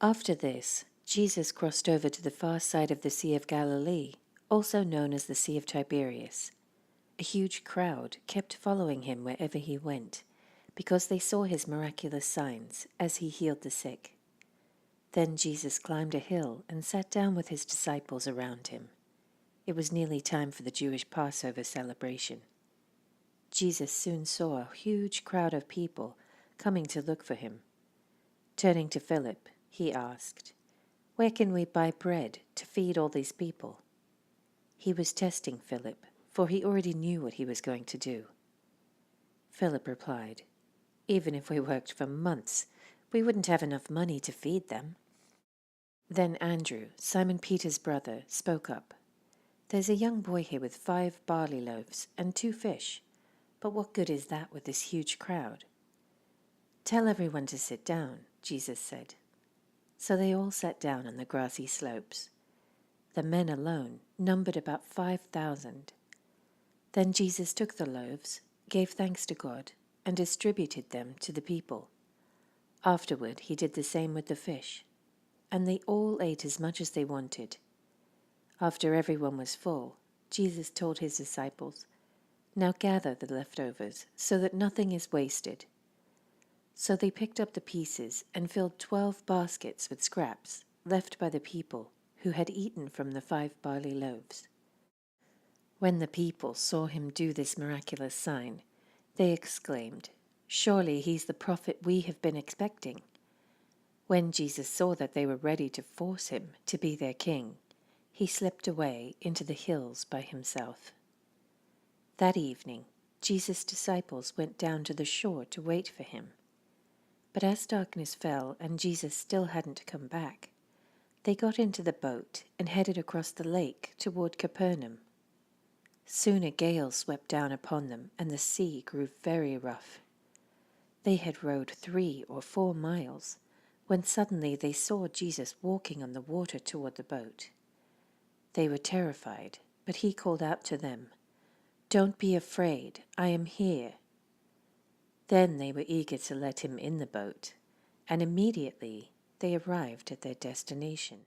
After this, Jesus crossed over to the far side of the Sea of Galilee, also known as the Sea of Tiberias. A huge crowd kept following him wherever he went, because they saw his miraculous signs as he healed the sick. Then Jesus climbed a hill and sat down with his disciples around him. It was nearly time for the Jewish Passover celebration. Jesus soon saw a huge crowd of people coming to look for him. Turning to Philip, he asked, "Where can we buy bread to feed all these people?" He was testing Philip, for he already knew what he was going to do. Philip replied, "Even if we worked for months, we wouldn't have enough money to feed them." Then Andrew, Simon Peter's brother, spoke up. "There's a young boy here with 5 barley loaves and 2 fish, but what good is that with this huge crowd?" "Tell everyone to sit down," Jesus said. So they all sat down on the grassy slopes. The men alone numbered about 5,000. Then Jesus took the loaves, gave thanks to God, and distributed them to the people. Afterward he did the same with the fish, and they all ate as much as they wanted. After everyone was full, Jesus told his disciples, "Now gather the leftovers so that nothing is wasted." So they picked up the pieces and filled 12 baskets with scraps left by the people who had eaten from the 5 barley loaves. When the people saw him do this miraculous sign, they exclaimed, "Surely he's the prophet we have been expecting." When Jesus saw that they were ready to force him to be their king, he slipped away into the hills by himself. That evening, Jesus' disciples went down to the shore to wait for him. But as darkness fell and Jesus still hadn't come back, they got into the boat and headed across the lake toward Capernaum. Soon a gale swept down upon them and the sea grew very rough. They had rowed 3 or 4 miles when suddenly they saw Jesus walking on the water toward the boat. They were terrified, but he called out to them, "Don't be afraid, I am here." Then they were eager to let him in the boat, and immediately they arrived at their destination.